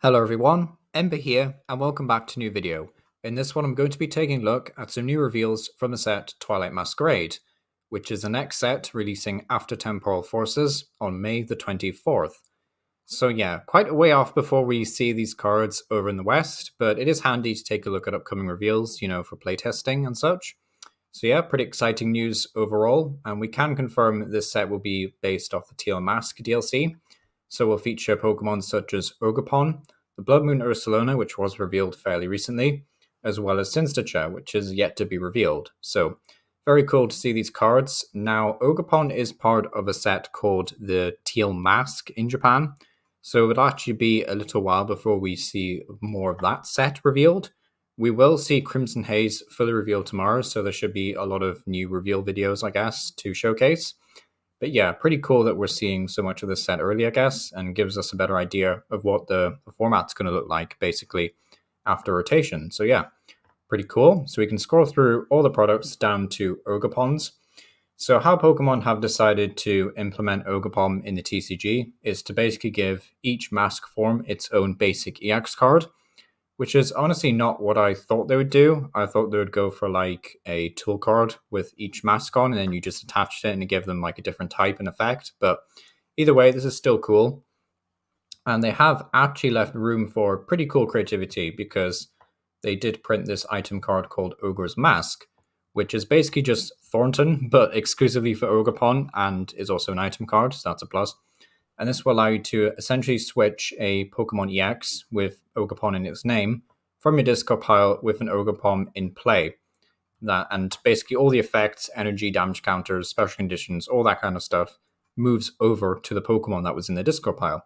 Hello everyone, Ember here, and welcome back to a new video. In this one I'm going to be taking a look at some new reveals from the set Twilight Masquerade, which is the next set releasing after Temporal Forces on May the 24th. So yeah, quite a way off before we see these cards over in the West, but it is handy to take a look at upcoming reveals, for playtesting and such. So yeah, pretty exciting news overall, and we can confirm this set will be based off the Teal Mask DLC. So we'll feature Pokemon such as Ogerpon, the Blood Moon Ursaluna, which was revealed fairly recently, as well as Sinstacha, which is yet to be revealed. So very cool to see these cards. Now, Ogerpon is part of a set called the Teal Mask in Japan, so it would actually be a little while before we see more of that set revealed. We will see Crimson Haze fully revealed tomorrow, so there should be a lot of new reveal videos, I guess, to showcase. But yeah, pretty cool that we're seeing so much of this set early, I guess, and gives us a better idea of what the format's going to look like, basically, after rotation. So yeah, pretty cool. So we can scroll through all the products down to Ogerpons. So how Pokemon have decided to implement Ogerpon in the TCG is to basically give each mask form its own basic EX card, which is honestly not what I thought they would do. I thought they would go for like a tool card with each mask on, and then you just attached it and give them like a different type and effect. But either way, this is still cool. And they have actually left room for pretty cool creativity because they did print this item card called Ogre's Mask, which is basically just Thornton, but exclusively for Ogerpon, and is also an item card, so that's a plus. And this will allow you to essentially switch a Pokemon EX with Ogerpon in its name from your discard pile with an Ogerpon in play. And basically all the effects, energy, damage counters, special conditions, all that kind of stuff moves over to the Pokemon that was in the discard pile,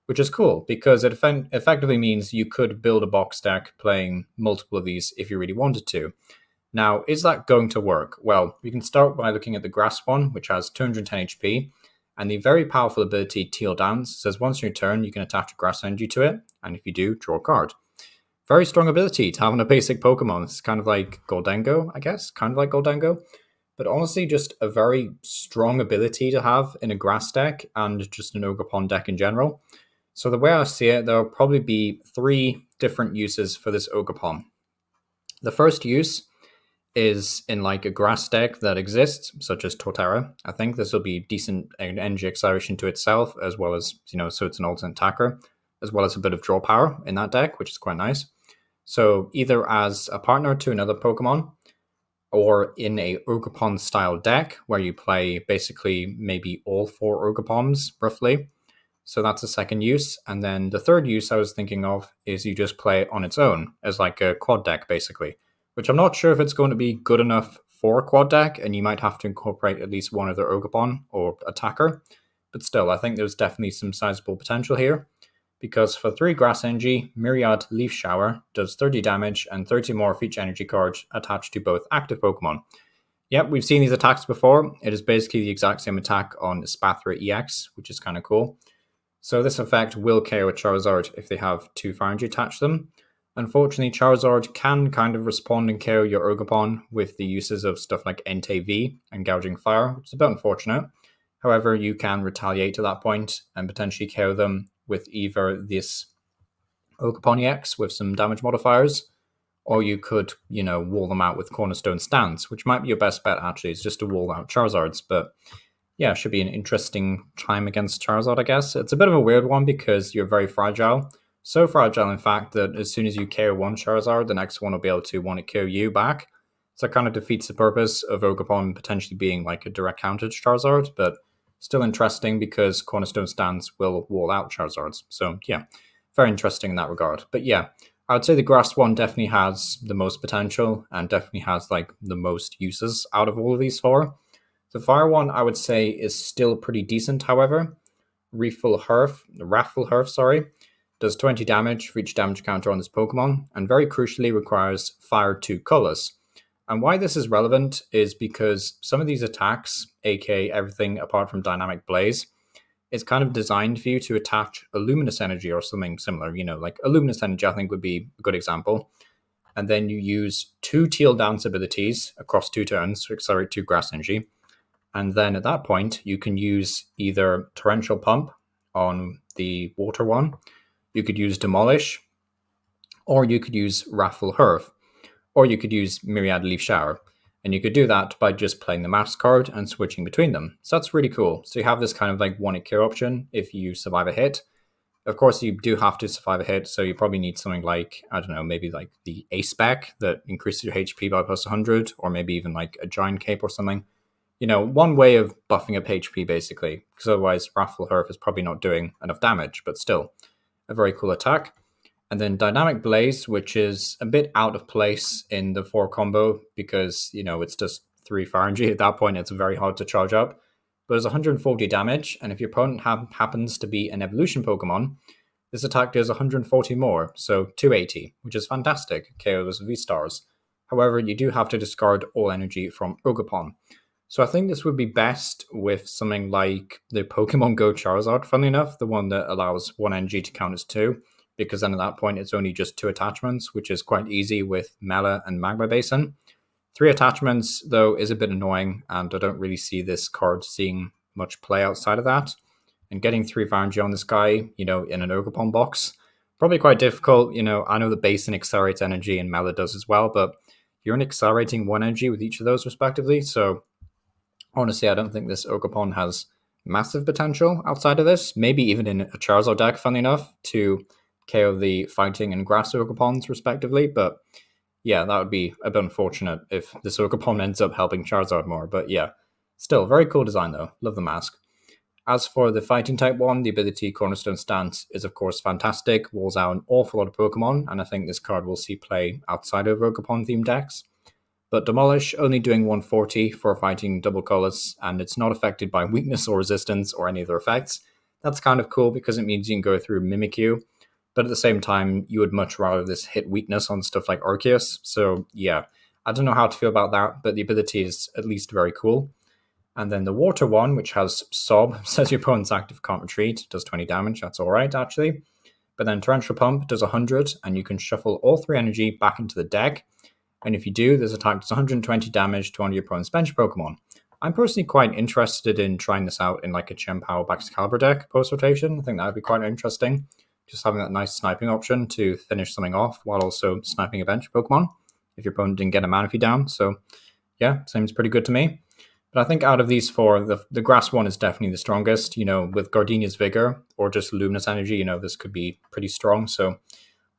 which is cool because it effectively means you could build a box deck playing multiple of these if you really wanted to. Now, is that going to work? Well, we can start by looking at the grass one, which has 210 HP, and the very powerful ability Teal Dance says once in your turn you can attach a grass energy to it, and if you do, draw a card. Very strong ability to have on a basic Pokemon. It's kind of like Goldengo, I guess, but honestly just a very strong ability to have in a grass deck and just an Ogerpon deck in general. So the way I see it, there'll probably be three different uses for this Ogerpon. The first use is in like a grass deck that exists, such as Torterra. I think this will be decent energy acceleration to itself, as well as, so it's an alternate attacker, as well as a bit of draw power in that deck, which is quite nice. So either as a partner to another Pokemon, or in a Ogerpon style deck where you play basically maybe all four Ogerpons roughly. So that's the second use. And then the third use I was thinking of is you just play it on its own as like a quad deck basically, which I'm not sure if it's going to be good enough for a quad deck, and you might have to incorporate at least one other Ogerpon or attacker. But still, I think there's definitely some sizable potential here, because for 3 Grass Energy, Myriad Leaf Shower does 30 damage and 30 more for each energy card attached to both active Pokemon. Yep, we've seen these attacks before. It is basically the exact same attack on Spathra EX, which is kind of cool. So this effect will KO a Charizard if they have 2 Fire Energy attached to them. Unfortunately, Charizard can kind of respond and KO your Ogerpon with the uses of stuff like Entei V and Gouging Fire, which is a bit unfortunate. However, you can retaliate to that point and potentially KO them with either this Ogerpon EX with some damage modifiers, or you could, wall them out with Cornerstone Stance, which might be your best bet actually, is just to wall out Charizards. But yeah, it should be an interesting time against Charizard, I guess. It's a bit of a weird one because you're very fragile. So fragile, in fact, that as soon as you KO one Charizard, the next one will be able to want to KO you back. So it kind of defeats the purpose of Ogerpon potentially being like a direct counter to Charizard, but still interesting because Cornerstone Stance will wall out Charizards. So yeah, very interesting in that regard. But yeah, I would say the grass one definitely has the most potential and definitely has like the most uses out of all of these four. The fire one, I would say, is still pretty decent, however. Wrathful Herf, does 20 damage for each damage counter on this Pokemon, and very crucially requires Fire 2 colors. And why this is relevant is because some of these attacks, aka everything apart from Dynamic Blaze, is kind of designed for you to attach a Luminous Energy or something similar. Like a Luminous Energy, I think, would be a good example. And then you use 2 Teal Dance abilities across 2 turns to accelerate 2 Grass Energy. And then at that point, you can use either Torrential Pump on the water one You could use Demolish, or you could use Wrathful Hearth, or you could use Myriad Leaf Shower. And you could do that by just playing the Mask card and switching between them. So that's really cool. So you have this kind of like 1-hit KO option if you survive a hit. Of course, you do have to survive a hit, so you probably need something like, I don't know, maybe like the Ace spec that increases your HP by plus 100, or maybe even like a Giant Cape or something. You know, one way of buffing up HP basically, because otherwise Wrathful Hearth is probably not doing enough damage, but still a very cool attack. And then Dynamic Blaze, which is a bit out of place in the 4 combo because, you know, it's just 3 fire energy. At that point, it's very hard to charge up. But it's 140 damage, and if your opponent happens to be an evolution Pokemon, this attack does 140 more, so 280, which is fantastic. KOs V-Stars. However, you do have to discard all energy from Ogerpon. So I think this would be best with something like the Pokemon Go Charizard, funnily enough, the one that allows 1 energy to count as 2, because then at that point it's only just 2 attachments, which is quite easy with Mela and Magma Basin. 3 attachments, though, is a bit annoying, and I don't really see this card seeing much play outside of that. And getting 3 energy on this guy, you know, in an Ogerpon box, probably quite difficult. You know, I know the Basin accelerates energy and Mela does as well, but you're only accelerating 1 energy with each of those respectively. So honestly, I don't think this Ogerpon has massive potential outside of this. Maybe even in a Charizard deck, funny enough, to KO the Fighting and Grass Ogerpons respectively, but yeah, that would be a bit unfortunate if this Ogerpon ends up helping Charizard more. But yeah, still, very cool design though. Love the mask. As for the Fighting type one, the ability Cornerstone Stance is of course fantastic, walls out an awful lot of Pokemon, and I think this card will see play outside of Ogerpon themed decks. But Demolish, only doing 140 for fighting double colors, and it's not affected by weakness or resistance or any other effects. That's kind of cool because it means you can go through Mimikyu, but at the same time, you would much rather this hit weakness on stuff like Arceus. So yeah, I don't know how to feel about that, but the ability is at least very cool. And then the water one, which has Sob, says your opponent's active can't retreat, does 20 damage, that's alright actually. But then Torrential Pump does 100, and you can shuffle all 3 energy back into the deck. And if you do, this attack does 120 damage to one of your opponent's bench Pokemon. I'm personally quite interested in trying this out in like a Chien-Pao Baxcalibur deck post-rotation. I think that would be quite interesting. Just having that nice sniping option to finish something off while also sniping a bench Pokemon if your opponent didn't get a Manaphy down. So yeah, seems pretty good to me. But I think out of these 4, the grass one is definitely the strongest. You know, with Gardenia's Vigor or just Luminous Energy, you know, this could be pretty strong. So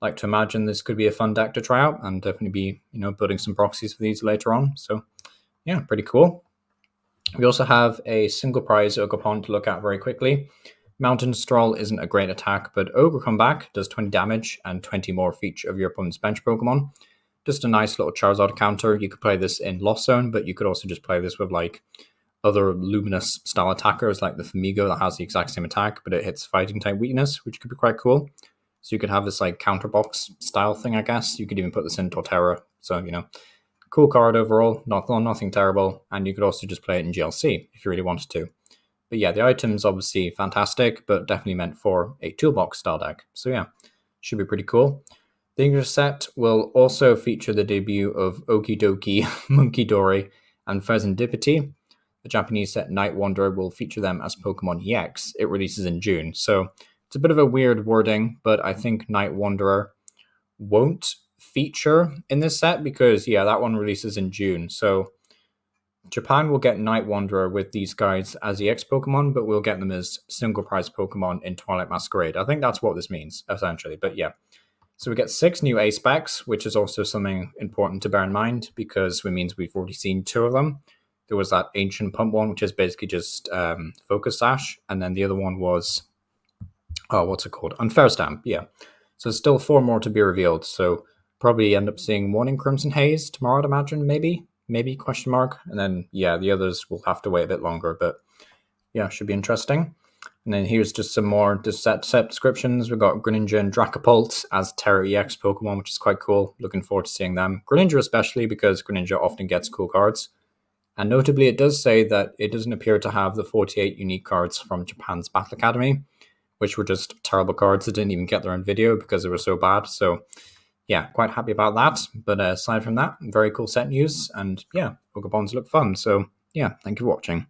I like to imagine this could be a fun deck to try out and definitely be, you know, building some proxies for these later on. So yeah, pretty cool. We also have a single prize Ogerpon to look at very quickly. Mountain Stroll isn't a great attack, but Ogre Comeback does 20 damage and 20 more for each of your opponent's bench Pokemon. Just a nice little Charizard counter. You could play this in Lost Zone, but you could also just play this with like other luminous style attackers like the Famigo that has the exact same attack, but it hits fighting type weakness, which could be quite cool. So you could have this like counterbox style thing, I guess. You could even put this in Torterra. So, you know, cool card overall, nothing terrible. And you could also just play it in GLC if you really wanted to. But yeah, the item's obviously fantastic, but definitely meant for a toolbox style deck. So yeah, should be pretty cool. The English set will also feature the debut of Okidoki, Munkidori, and Pheasantipity. The Japanese set Night Wanderer will feature them as Pokemon EX. It releases in June. So it's a bit of a weird wording, but I think Night Wanderer won't feature in this set because, yeah, that one releases in June. So Japan will get Night Wanderer with these guys as EX Pokemon, but we'll get them as single prize Pokemon in Twilight Masquerade. I think that's what this means, essentially. But yeah. So we get 6 new A specs, which is also something important to bear in mind because it means we've already seen 2 of them. There was that Ancient Pump one, which is basically just Focus Sash, and then the other one was, what's it called? Unfair Stamp, yeah. So there's still 4 more to be revealed, so probably end up seeing one in Crimson Haze tomorrow, I'd imagine, maybe, question mark. And then, yeah, the others will have to wait a bit longer, but yeah, should be interesting. And then here's just some more set descriptions. We've got Greninja and Dracopult as Terra EX Pokemon, which is quite cool. Looking forward to seeing them. Greninja especially because Greninja often gets cool cards. And notably, it does say that it doesn't appear to have the 48 unique cards from Japan's Battle Academy, which were just terrible cards that didn't even get their own video because they were so bad. So yeah, quite happy about that. But aside from that, very cool set news. And yeah, Pokemons look fun. So yeah, thank you for watching.